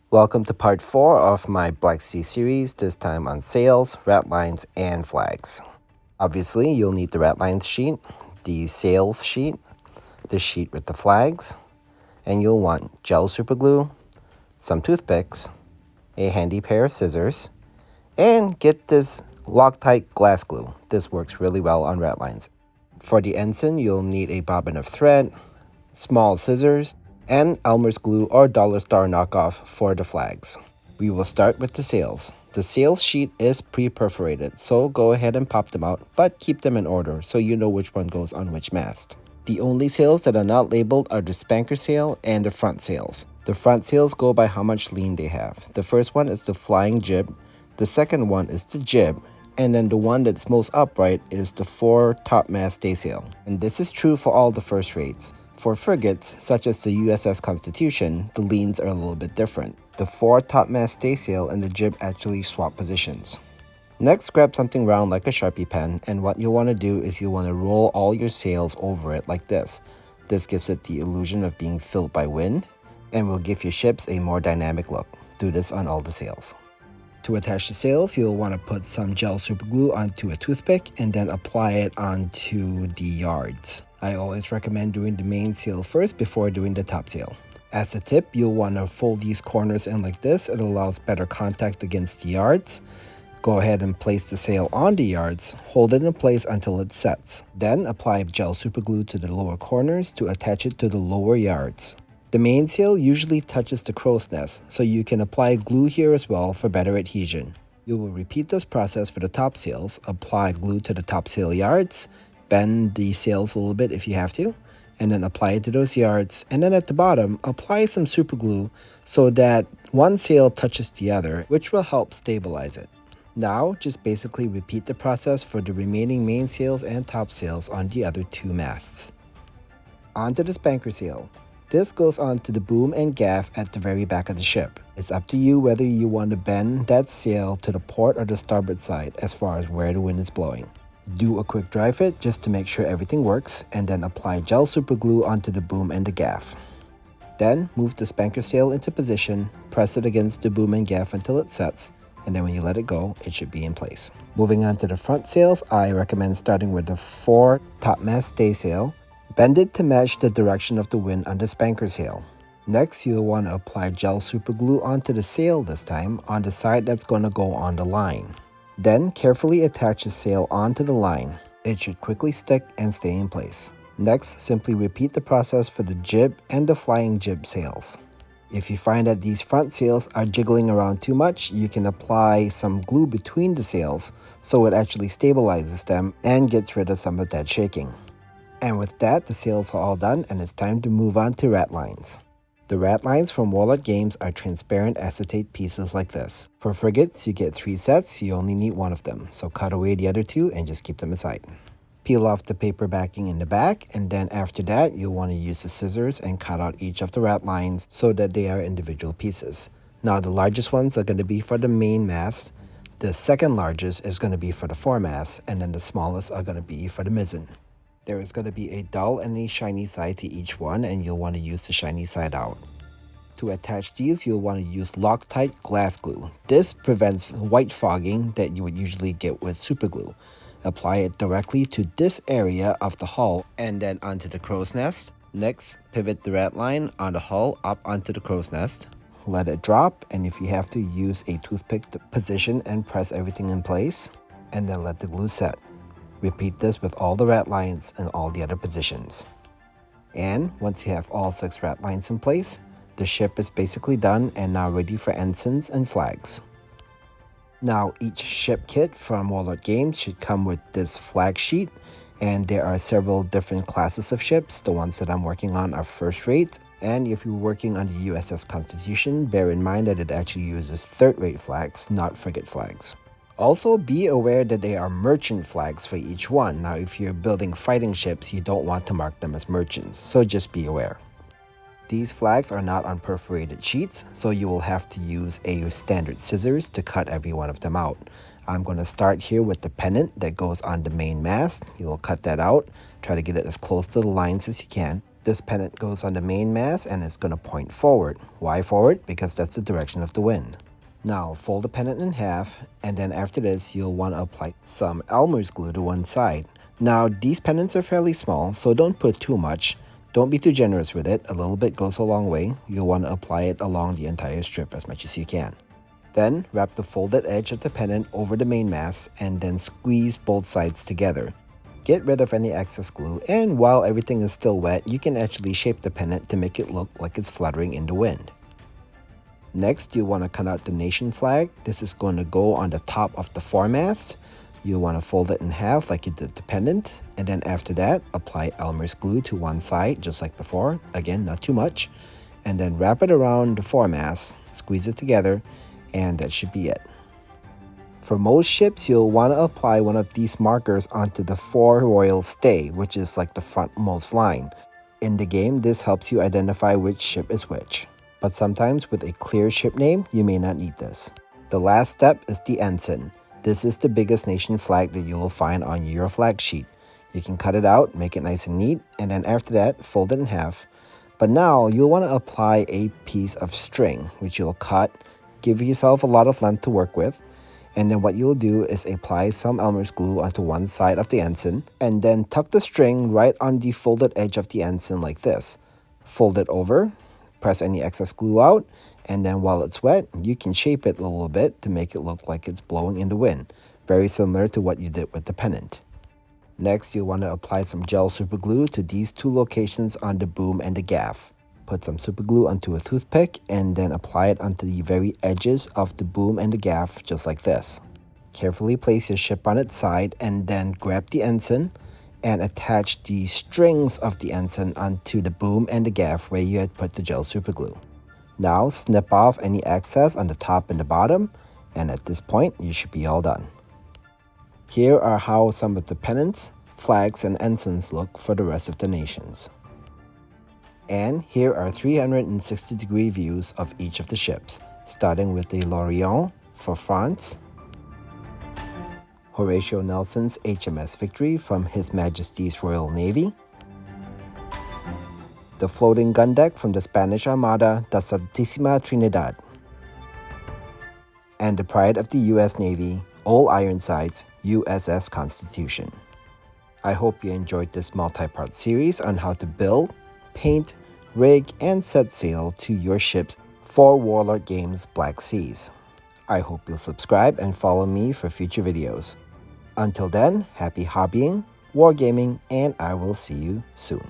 Welcome to part 4 of my Black Sea series, this time on sails, ratlines, and flags. Obviously, you'll need the ratlines sheet, the sails sheet, the sheet with the flags, and you'll want gel superglue, some toothpicks, a handy pair of scissors, and get this Loctite glass glue. This works really well on ratlines. For the ensign, you'll need a bobbin of thread, small scissors, and Elmer's glue or dollar store knockoff for the flags. We will start with the sails. The sails sheet is pre-perforated, so go ahead and pop them out, but keep them in order so you know which one goes on which mast. The only sails that are not labeled are the spanker sail and the front sails. The front sails go by how much lean they have. The first one is the flying jib, the second one is the jib, and then the one that's most upright is the fore topmast staysail. And this is true for all the first rates. For frigates, such as the USS Constitution, the leans are a little bit different. The fore topmast staysail and the jib actually swap positions. Next, grab something round like a Sharpie pen, and what you'll want to do is you'll want to roll all your sails over it like this. This gives it the illusion of being filled by wind, and will give your ships a more dynamic look. Do this on all the sails. To attach the sails, you'll want to put some gel superglue onto a toothpick and then apply it onto the yards. I always recommend doing the main sail first before doing the top sail. As a tip, you'll want to fold these corners in like this. It allows better contact against the yards. Go ahead and place the sail on the yards, hold it in place until it sets. Then apply gel superglue to the lower corners to attach it to the lower yards. The mainsail usually touches the crow's nest, so you can apply glue here as well for better adhesion. You will repeat this process for the top sails. Apply glue to the top sail yards, bend the sails a little bit if you have to, and then apply it to those yards. And then at the bottom, apply some super glue so that one sail touches the other, which will help stabilize it. Now, just basically repeat the process for the remaining mainsails and top sails on the other two masts. Onto the spanker sail. This goes onto the boom and gaff at the very back of the ship. It's up to you whether you want to bend that sail to the port or the starboard side as far as where the wind is blowing. Do a quick dry fit just to make sure everything works, and then apply gel superglue onto the boom and the gaff. Then move the spanker sail into position, press it against the boom and gaff until it sets, and then when you let it go, it should be in place. Moving on to the front sails, I recommend starting with the fore topmast staysail. Bend it to match the direction of the wind on the spanker sail. Next, you'll want to apply gel superglue onto the sail this time on the side that's going to go on the line. Then carefully attach the sail onto the line. It should quickly stick and stay in place. Next, simply repeat the process for the jib and the flying jib sails. If you find that these front sails are jiggling around too much, you can apply some glue between the sails so it actually stabilizes them and gets rid of some of that shaking. And with that, the sails are all done, and it's time to move on to ratlines. The ratlines from Warlord Games are transparent acetate pieces like this. For frigates, you get 3 sets, you only need 1 of them, so cut away the other 2 and just keep them aside. Peel off the paper backing in the back, and then after that, you'll want to use the scissors and cut out each of the ratlines so that they are individual pieces. Now, the largest ones are going to be for the main mast, the second largest is going to be for the foremast, and then the smallest are going to be for the mizzen. There is going to be a dull and a shiny side to each one, and you'll want to use the shiny side out. To attach these, you'll want to use Loctite glass glue. This prevents white fogging that you would usually get with super glue. Apply it directly to this area of the hull and then onto the crow's nest. Next, pivot the ratline on the hull up onto the crow's nest. Let it drop, and if you have to, use a toothpick to position and press everything in place, and then let the glue set. Repeat this with all the ratlines and all the other positions. And once you have all 6 ratlines in place, the ship is basically done and now ready for ensigns and flags. Now, each ship kit from Warlord Games should come with this flag sheet, and there are several different classes of ships. The ones that I'm working on are first rate, and if you're working on the USS Constitution, bear in mind that it actually uses third rate flags, not frigate flags. Also, be aware that they are merchant flags for each one. Now, if you're building fighting ships, you don't want to mark them as merchants, so just be aware. These flags are not on perforated sheets, so you will have to use a standard scissors to cut every one of them out. I'm going to start here with the pennant that goes on the main mast. You'll cut that out, try to get it as close to the lines as you can. This pennant goes on the main mast and it's going to point forward. Why forward? Because that's the direction of the wind. Now fold the pennant in half, and then after this you'll want to apply some Elmer's glue to one side. Now these pennants are fairly small, so don't put too much. Don't be too generous with it. A little bit goes a long way. You'll want to apply it along the entire strip as much as you can. Then wrap the folded edge of the pennant over the main mast and then squeeze both sides together. Get rid of any excess glue, and while everything is still wet, you can actually shape the pennant to make it look like it's fluttering in the wind. Next, you want to cut out the nation flag. This is going to go on the top of the foremast. You'll want to fold it in half like you did the pennant, and then after that, apply Elmer's glue to one side just like before. Again, not too much. And then wrap it around the foremast, squeeze it together, and that should be it. For most ships, you'll want to apply one of these markers onto the fore royal stay, which is like the frontmost line. In the game, this helps you identify which ship is which. But sometimes with a clear ship name, you may not need this. The last step is the ensign. This is the biggest nation flag that you will find on your flag sheet. You can cut it out, make it nice and neat, and then after that, fold it in half. But now, you'll want to apply a piece of string, which you'll cut. Give yourself a lot of length to work with, and then what you'll do is apply some Elmer's glue onto one side of the ensign, and then tuck the string right on the folded edge of the ensign like this. Fold it over, press any excess glue out, and then while it's wet, you can shape it a little bit to make it look like it's blowing in the wind, very similar to what you did with the pennant. Next, you'll want to apply some gel super glue to these two locations on the boom and the gaff. Put some super glue onto a toothpick and then apply it onto the very edges of the boom and the gaff just like this. Carefully place your ship on its side and then grab the ensign and attach the strings of the ensign onto the boom and the gaff where you had put the gel super glue. Now snip off any excess on the top and the bottom, and at this point you should be all done. Here are how some of the pennants, flags, and ensigns look for the rest of the nations. And here are 360-degree views of each of the ships, starting with the L'Orient for France, Horatio Nelson's HMS Victory from His Majesty's Royal Navy, the floating gun deck from the Spanish Armada, the Santísima Trinidad, and the pride of the U.S. Navy, Old Ironsides, USS Constitution. I hope you enjoyed this multi-part series on how to build, paint, rig, and set sail to your ships for Warlord Games Black Seas. I hope you'll subscribe and follow me for future videos. Until then, happy hobbying, wargaming, and I will see you soon.